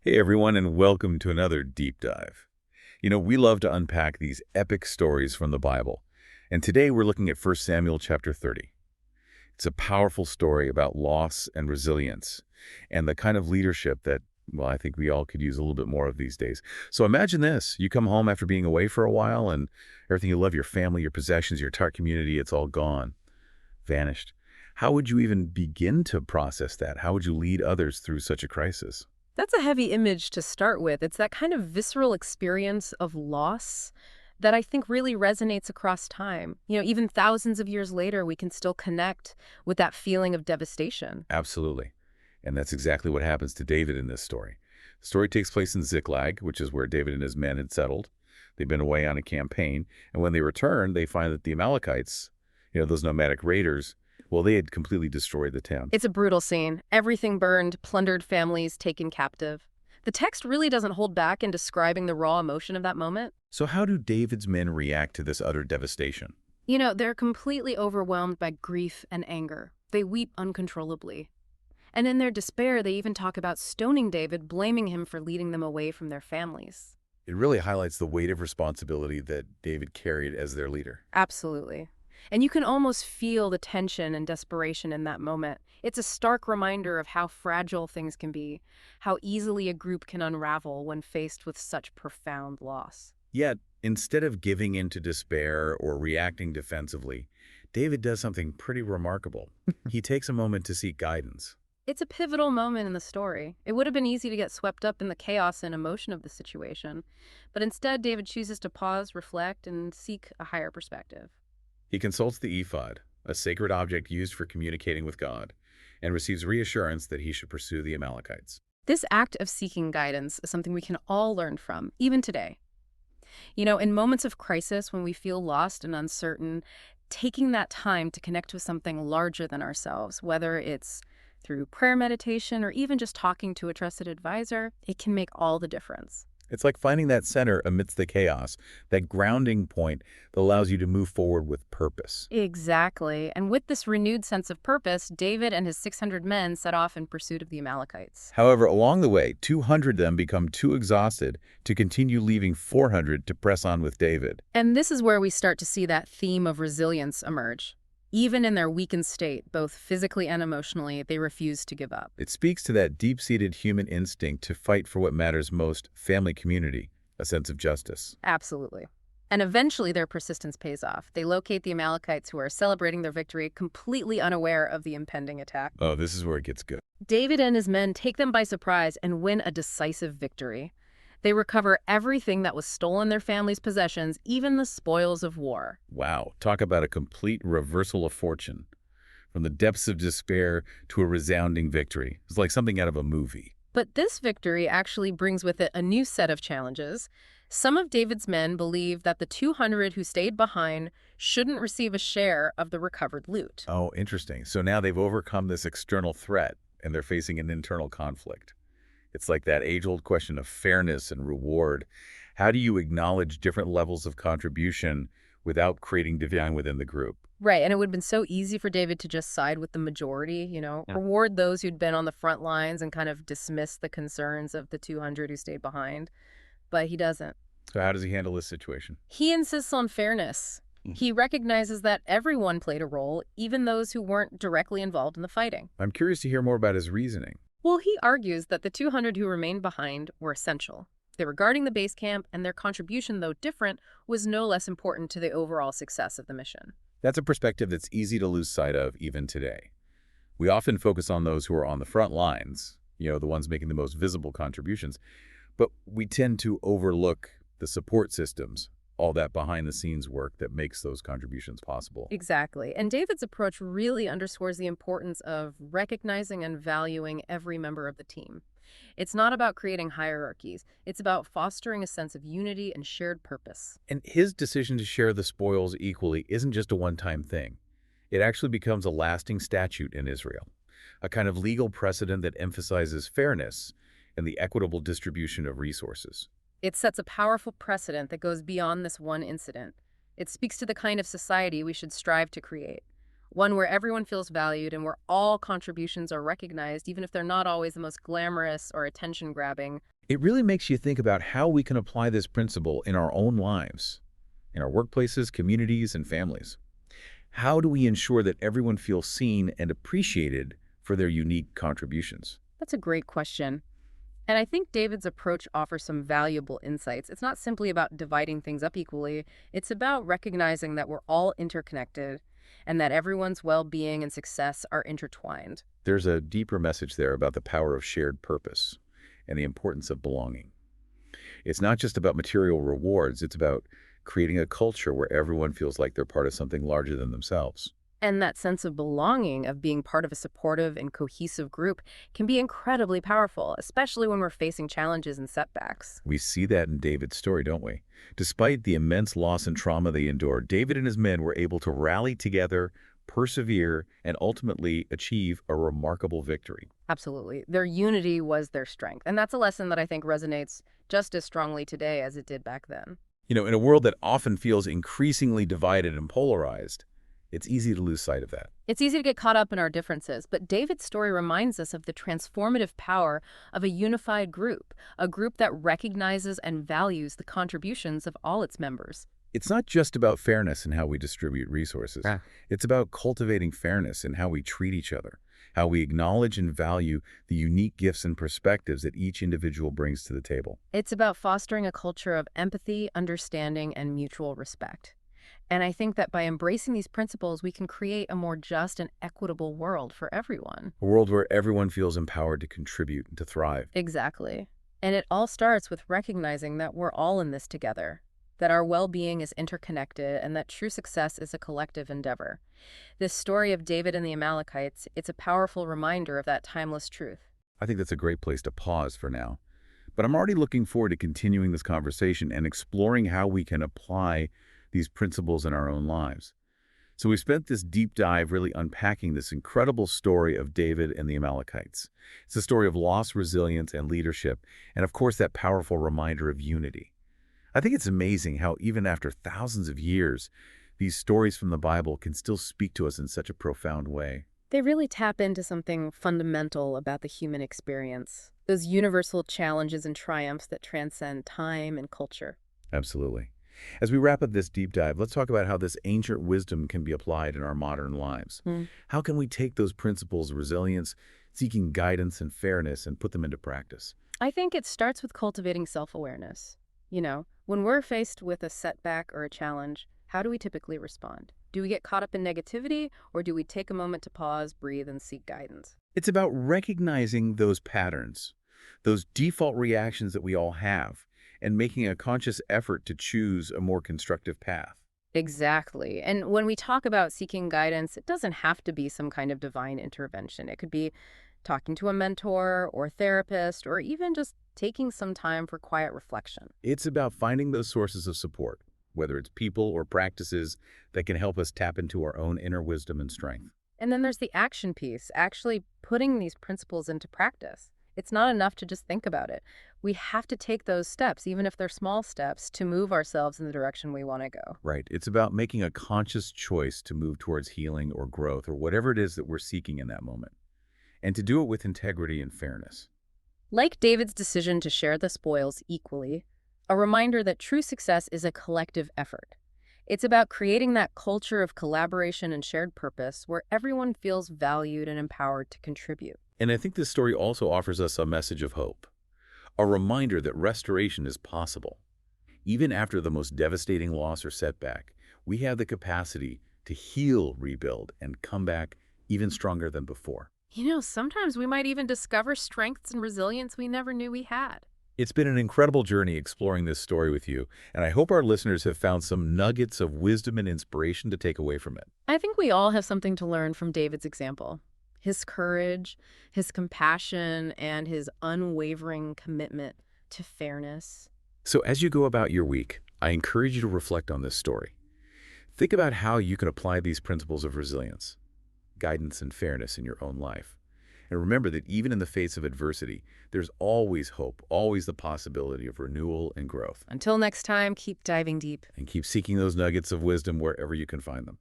Hey everyone, and welcome to another deep dive. We love to unpack these epic stories from the Bible, and today we're looking at 1 Samuel chapter 30. It's a powerful story about loss and resilience, and the kind of leadership that, well, I think we all could use a little bit more of these days. So imagine this. You come home after being away for a while, and everything you love, your family, your possessions, your entire community, it's all gone, vanished. How would you even begin to process that? How would you lead others through such a crisis? That's a heavy image to start with. It's that kind of visceral experience of loss that I think really resonates across time. Even thousands of years later, we can still connect with that feeling of devastation. Absolutely. And that's exactly what happens to David in this story. The story takes place in Ziklag, which is where David and his men had settled. They've been away on a campaign, and when they return, they find that the Amalekites, those nomadic raiders, well, they had completely destroyed the town. It's a brutal scene. Everything burned, plundered families taken captive. The text really doesn't hold back in describing the raw emotion of that moment. So how do David's men react to this utter devastation? They're completely overwhelmed by grief and anger. They weep uncontrollably. And in their despair, they even talk about stoning David, blaming him for leading them away from their families. It really highlights the weight of responsibility that David carried as their leader. Absolutely. And you can almost feel the tension and desperation in that moment. It's a stark reminder of how fragile things can be, how easily a group can unravel when faced with such profound loss. Yet, instead of giving in to despair or reacting defensively, David does something pretty remarkable. He takes a moment to seek guidance. It's a pivotal moment in the story. It would have been easy to get swept up in the chaos and emotion of the situation, but instead David chooses to pause, reflect, and seek a higher perspective. He consults the ephod, a sacred object used for communicating with God, and receives reassurance that he should pursue the Amalekites. This act of seeking guidance is something we can all learn from, even today. In moments of crisis when we feel lost and uncertain, taking that time to connect with something larger than ourselves, whether it's through prayer meditation or even just talking to a trusted advisor, it can make all the difference. It's like finding that center amidst the chaos, that grounding point that allows you to move forward with purpose. Exactly. And with this renewed sense of purpose, David and his 600 men set off in pursuit of the Amalekites. However, along the way, 200 of them become too exhausted to continue, leaving 400 to press on with David. And this is where we start to see that theme of resilience emerge. Even in their weakened state, both physically and emotionally, they refuse to give up. It speaks to that deep-seated human instinct to fight for what matters most: family, community, a sense of justice. Absolutely. And eventually their persistence pays off. They locate the Amalekites, who are celebrating their victory, completely unaware of the impending attack. Oh, this is where it gets good. David and his men take them by surprise and win a decisive victory. They recover everything that was stolen, their family's possessions, even the spoils of war. Wow, talk about a complete reversal of fortune. From the depths of despair to a resounding victory. It's like something out of a movie. But this victory actually brings with it a new set of challenges. Some of David's men believe that the 200 who stayed behind shouldn't receive a share of the recovered loot. Oh, interesting. So now they've overcome this external threat, and they're facing an internal conflict. It's like that age-old question of fairness and reward. How do you acknowledge different levels of contribution without creating division within the group? Right, and it would have been so easy for David to just side with the majority, Yeah. reward those who'd been on the front lines and kind of dismiss the concerns of the 200 who stayed behind. But he doesn't. So how does he handle this situation? He insists on fairness. He recognizes that everyone played a role, even those who weren't directly involved in the fighting. I'm curious to hear more about his reasoning. Well, he argues that the 200 who remained behind were essential. They were guarding the base camp, and their contribution, though different, was no less important to the overall success of the mission. That's a perspective that's easy to lose sight of even today. We often focus on those who are on the front lines, the ones making the most visible contributions, but we tend to overlook the support systems, all that behind-the-scenes work that makes those contributions possible. Exactly. And David's approach really underscores the importance of recognizing and valuing every member of the team. It's not about creating hierarchies. It's about fostering a sense of unity and shared purpose. And his decision to share the spoils equally isn't just a one-time thing. It actually becomes a lasting statute in Israel, a kind of legal precedent that emphasizes fairness and the equitable distribution of resources. It sets a powerful precedent that goes beyond this one incident. It speaks to the kind of society we should strive to create, one where everyone feels valued and where all contributions are recognized, even if they're not always the most glamorous or attention-grabbing. It really makes you think about how we can apply this principle in our own lives, in our workplaces, communities, and families. How do we ensure that everyone feels seen and appreciated for their unique contributions? That's a great question. And I think David's approach offers some valuable insights. It's not simply about dividing things up equally, it's about recognizing that we're all interconnected and that everyone's well-being and success are intertwined. There's a deeper message there about the power of shared purpose and the importance of belonging. It's not just about material rewards, it's about creating a culture where everyone feels like they're part of something larger than themselves. And that sense of belonging, of being part of a supportive and cohesive group, can be incredibly powerful, especially when we're facing challenges and setbacks. We see that in David's story, don't we? Despite the immense loss and trauma they endured, David and his men were able to rally together, persevere, and ultimately achieve a remarkable victory. Absolutely. Their unity was their strength. And that's a lesson that I think resonates just as strongly today as it did back then. In a world that often feels increasingly divided and polarized, it's easy to lose sight of that. It's easy to get caught up in our differences, but David's story reminds us of the transformative power of a unified group, a group that recognizes and values the contributions of all its members. It's not just about fairness in how we distribute resources. Yeah. It's about cultivating fairness in how we treat each other, how we acknowledge and value the unique gifts and perspectives that each individual brings to the table. It's about fostering a culture of empathy, understanding, and mutual respect. And I think that by embracing these principles, we can create a more just and equitable world for everyone. A world where everyone feels empowered to contribute and to thrive. Exactly. And it all starts with recognizing that we're all in this together, that our well-being is interconnected, and that true success is a collective endeavor. This story of David and the Amalekites, it's a powerful reminder of that timeless truth. I think that's a great place to pause for now. But I'm already looking forward to continuing this conversation and exploring how we can apply these principles in our own lives. So we spent this deep dive really unpacking this incredible story of David and the Amalekites. It's a story of loss, resilience, and leadership, and of course that powerful reminder of unity. I think it's amazing how even after thousands of years, these stories from the Bible can still speak to us in such a profound way. They really tap into something fundamental about the human experience, those universal challenges and triumphs that transcend time and culture. Absolutely. As we wrap up this deep dive, let's talk about how this ancient wisdom can be applied in our modern lives. How can we take those principles, resilience, seeking guidance, and fairness, and put them into practice? I think it starts with cultivating self-awareness. When we're faced with a setback or a challenge, how do we typically respond? Do we get caught up in negativity, or do we take a moment to pause, breathe, and seek guidance? It's about recognizing those patterns, those default reactions that we all have, and making a conscious effort to choose a more constructive path. Exactly. And when we talk about seeking guidance, it doesn't have to be some kind of divine intervention. It could be talking to a mentor or therapist, or even just taking some time for quiet reflection. It's about finding those sources of support, whether it's people or practices that can help us tap into our own inner wisdom and strength. And then there's the action piece, actually putting these principles into practice. It's not enough to just think about it. We have to take those steps, even if they're small steps, to move ourselves in the direction we want to go. Right. It's about making a conscious choice to move towards healing or growth or whatever it is that we're seeking in that moment, and to do it with integrity and fairness. Like David's decision to share the spoils equally, a reminder that true success is a collective effort. It's about creating that culture of collaboration and shared purpose where everyone feels valued and empowered to contribute. And I think this story also offers us a message of hope, a reminder that restoration is possible. Even after the most devastating loss or setback, we have the capacity to heal, rebuild, and come back even stronger than before. Sometimes we might even discover strengths and resilience we never knew we had. It's been an incredible journey exploring this story with you, and I hope our listeners have found some nuggets of wisdom and inspiration to take away from it. I think we all have something to learn from David's example. His courage, his compassion, and his unwavering commitment to fairness. So as you go about your week, I encourage you to reflect on this story. Think about how you can apply these principles of resilience, guidance, and fairness in your own life. And remember that even in the face of adversity, there's always hope, always the possibility of renewal and growth. Until next time, keep diving deep. And keep seeking those nuggets of wisdom wherever you can find them.